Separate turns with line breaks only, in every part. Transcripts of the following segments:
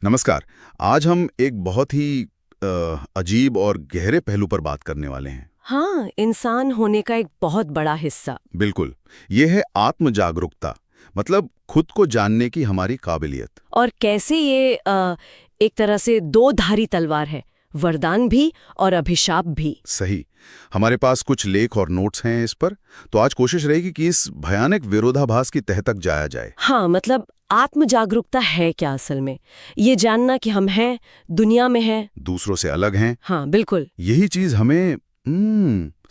नमस्कार। आज हम एक बहुत ही अजीब और गहरे पहलू पर बात करने वाले हैं।
हाँ, इंसान होने का एक बहुत बड़ा हिस्सा।
बिल्कुल। ये है आत्म जागरूकता, मतलब खुद को जानने की हमारी काबिलियत।
और कैसे ये एक तरह से दो धारी तलवार है, वरदान भी और अभिशाप भी।
सही। हमारे पास कुछ लेख और नोट्स हैं इस पर, तो आज कोशिश रहेगी कि इस भयानक विरोधाभास की तह तक जाया जाए।
हाँ, मतलब आत्म जागरूकता है क्या असल में? ये जानना कि हम हैं, दुनिया में हैं।
दूसरों से अलग हैं।
हाँ, बिल्कुल।
यही चीज हमें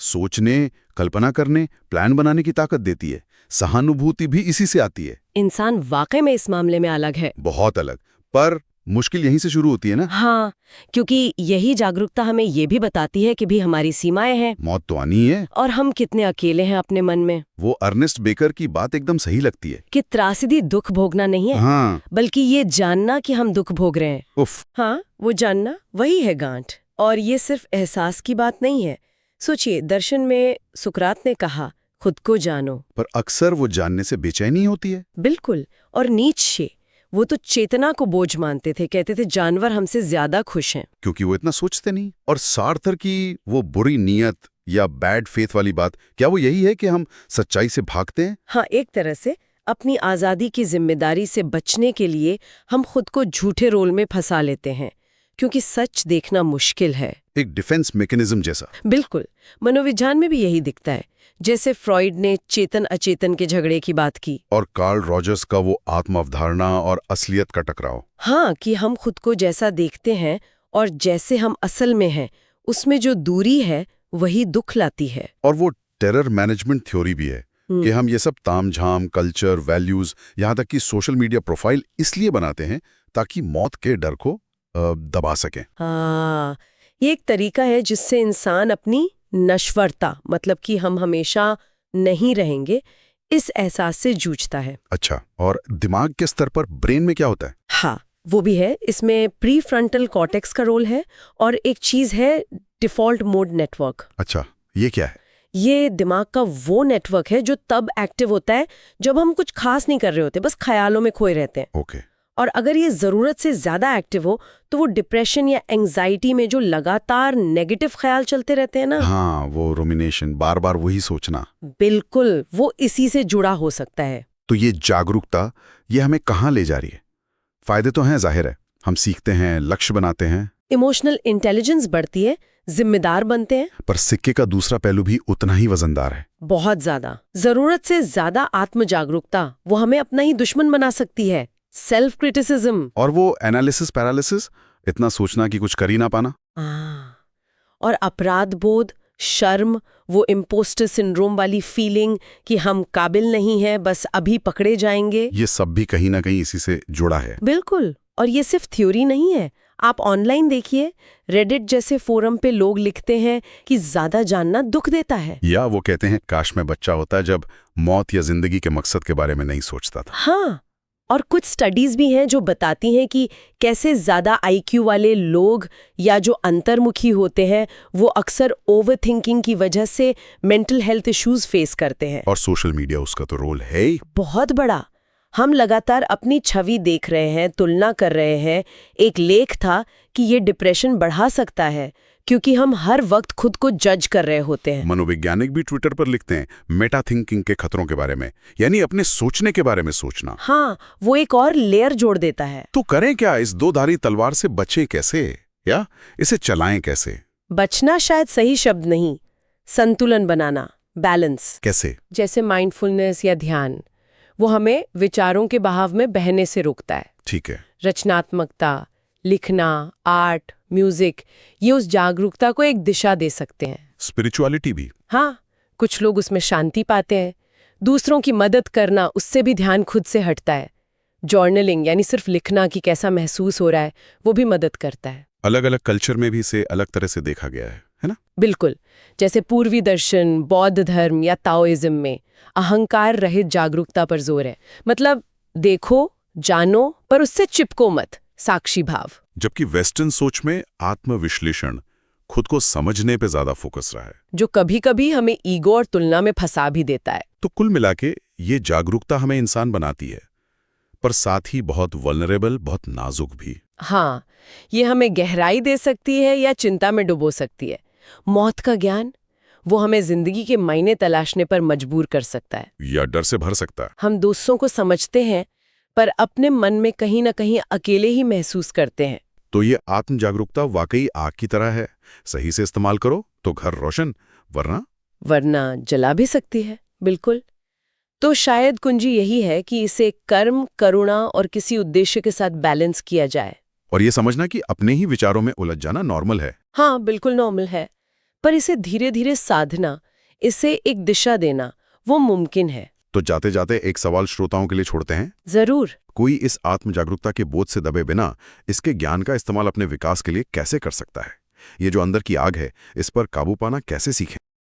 सोचने, कल्पना करने, प्लान बनाने की ताकत देती है। सहानुभूति भी इसी से आती है।
इंसान वाकई में इस मामले में अलग है।
बहुत अलग। पर मुश्किल यहीं से शुरू होती है ना।
हाँ, क्योंकि यही जागरूकता हमें ये भी बताती है कि भी हमारी सीमाएं हैं
मौत तो आनी ही है।
और हम कितने अकेले हैं अपने मन में।
वो अर्नेस्ट बेकर की बात एकदम सही लगती है।
कि त्रासदी दुख भोगना नहीं है,
हाँ।
बल्कि ये जानना कि हम दुख भोग रहे हैं।
उफ।
हाँ, वो जानना वही है गांठ। और ये सिर्फ एहसास की बात नहीं है। सोचिए, दर्शन में सुकरात ने कहा, खुद को जानो।
पर अक्सर वो जानने से बेचैनी होती है।
बिल्कुल। और नीत्शे, वो तो चेतना को बोझ मानते थे, कहते थे जानवर हमसे ज्यादा खुश हैं।
क्योंकि वो इतना सोचते नहीं। और सार्थर की वो बुरी नीयत या बैड फेथ वाली बात, क्या वो यही है कि हम सच्चाई से भागते हैं?
हाँ, एक तरह से अपनी आज़ादी की जिम्मेदारी से बचने के लिए हम खुद को झूठे रोल में फंसा लेते हैं, क्योंकि सच देखना मुश्किल है।
एक डिफेंस मैकेनिज्म जैसा।
बिल्कुल। मनोविज्ञान में भी यही दिखता है। जैसे फ्रॉइड ने चेतन अचेतन के झगड़े की बात की।
और कार्ल रॉजर्स का वो आत्म अवधारणा और असलियत का टकराव।
हाँ, कि हम खुद को जैसा देखते हैं और जैसे हम असल में हैं, उसमें जो दूरी है वही दुख लाती है।
और वो टेरर मैनेजमेंट थ्योरी भी है कि हम ये सब तामझाम, कल्चर, वैल्यूज, यहाँ तक कि सोशल मीडिया प्रोफाइल इसलिए बनाते हैं ताकि मौत के डर को दबा सकें।
हाँ, ये एक तरीका है जिससे इंसान अपनी नश्वरता, मतलब कि हम हमेशा नहीं रहेंगे, इस एहसास से जूझता है।
अच्छा, और दिमाग के स्तर पर ब्रेन में क्या होता है?
हाँ, वो भी है। इसमें प्री फ्रंटल कॉर्टेक्स का रोल है और एक चीज है डिफॉल्ट मोड नेटवर्क।
अच्छा, ये क्या है?
ये दिमाग का वो नेटवर्क है जो तब एक्टिव होता है जब हम कुछ खास नहीं कर रहे होते, बस ख्यालों में खोए रहते हैं।
ओके।
और अगर ये जरूरत से ज्यादा एक्टिव हो तो वो डिप्रेशन या एंजाइटी में जो लगातार नेगेटिव ख्याल चलते रहते हैं ना।
हाँ, वो रुमिनेशन, बार बार वही सोचना।
बिल्कुल, वो इसी से जुड़ा हो सकता है।
तो ये जागरूकता, ये हमें कहाँ ले जा रही है? फायदे तो हैं, जाहिर है। हम सीखते हैं, लक्ष्य बनाते हैं।
इमोशनल इंटेलिजेंस बढ़ती है, जिम्मेदार बनते हैं।
पर सिक्के का दूसरा पहलू भी उतना ही वजनदार है।
बहुत ज्यादा। जरूरत से ज्यादा आत्म जागरूकता वो हमें अपना ही दुश्मन बना सकती है। Self criticism.
और वो एनालिसिस पैरालिसिस, इतना सोचना कि कुछ कर ही ना पाना।
और अपराध बोध, शर्म, वो इम्पोस्टर सिंड्रोम वाली फीलिंग कि हम काबिल नहीं हैं, बस अभी पकड़े जाएंगे।
ये सब भी कहीं ना कहीं इसी से जुड़ा है।
बिल्कुल। और ये सिर्फ थ्योरी नहीं है। आप ऑनलाइन देखिए, रेडिट जैसे फोरम पे लोग लिखते हैं कि ज्यादा जानना दुख देता है।
या वो कहते हैं, काश मैं बच्चा होता जब मौत या जिंदगी के मकसद के बारे में नहीं सोचता था।
हाँ, और कुछ स्टडीज भी हैं जो बताती हैं कि कैसे ज्यादा आईक्यू वाले लोग या जो अंतर्मुखी होते हैं वो अक्सर ओवरथिंकिंग की वजह से मेंटल हेल्थ इश्यूज फेस करते हैं।
और सोशल मीडिया, उसका तो रोल है ही
बहुत बड़ा। हम लगातार अपनी छवि देख रहे हैं, तुलना कर रहे हैं। एक लेख था कि ये डिप्रेशन बढ़ा सकता है क्योंकि हम हर वक्त खुद को जज कर रहे होते हैं।
मनोवैज्ञानिक भी ट्विटर पर लिखते हैं मेटा थिंकिंग के खतरों के बारे में, यानी अपने सोचने के बारे में सोचना।
हाँ, वो एक और लेयर जोड़ देता है।
तो करें क्या? इस दो धारी तलवार से बचें कैसे, या इसे चलाएं कैसे?
बचना शायद सही शब्द नहीं, संतुलन बनाना, बैलेंस।
कैसे?
जैसे माइंडफुलनेस या ध्यान, वो हमें विचारों के बहाव में बहने से रोकता है।
ठीक है।
रचनात्मकता, लिखना, आर्ट, म्यूजिक, ये उस जागरूकता को एक दिशा दे सकते हैं।
स्पिरिचुअलिटी भी।
हाँ, कुछ लोग उसमें शांति पाते हैं। दूसरों की मदद करना, उससे भी ध्यान खुद से हटता है। जर्नलिंग, यानी सिर्फ लिखना कि कैसा महसूस हो रहा है, वो भी मदद करता है।
अलग अलग कल्चर में भी इसे अलग तरह से देखा गया है ना?
बिल्कुल। जैसे पूर्वी दर्शन, बौद्ध धर्म या ताओइज्म में अहंकार रहित जागरूकता पर जोर है। मतलब देखो, जानो, पर उससे चिपको मत, साक्षी भाव।
जबकि वेस्टर्न सोच में आत्मविश्लेषण, खुद को समझने पे ज्यादा फोकस रहा है,
जो कभी कभी हमें ईगो और तुलना में फंसा भी देता है।
तो कुल मिला के ये जागरूकता हमें इंसान बनाती है, पर साथ ही बहुत वल्नरेबल, बहुत नाजुक भी।
हाँ, ये हमें गहराई दे सकती है या चिंता में डुबो सकती है। मौत का ज्ञान, वो हमें जिंदगी के मायने तलाशने पर मजबूर कर सकता है।
या डर से भर सकता है।
हम दूसरों को समझते हैं, पर अपने मन में कहीं ना कहीं अकेले ही महसूस करते हैं।
तो ये आत्म जागरूकता वाकई आग की तरह है। सही से इस्तेमाल करो तो घर रोशन, वरना
जला भी सकती है। बिल्कुल। तो शायद कुंजी यही है कि इसे कर्म, करुणा और किसी उद्देश्य के साथ बैलेंस किया जाए।
और ये समझना कि अपने ही विचारों में उलझ जाना नॉर्मल है।
हाँ, बिल्कुल नॉर्मल है। पर इसे धीरे धीरे साधना, इसे एक दिशा देना, वो मुमकिन है।
तो जाते जाते एक सवाल श्रोताओं के लिए छोड़ते हैं।
जरूर।
कोई इस आत्म जागरूकता के बोझ से दबे बिना इसके ज्ञान का इस्तेमाल अपने विकास के लिए कैसे कर सकता है? ये जो अंदर की आग है, इस पर काबू पाना कैसे सीखें?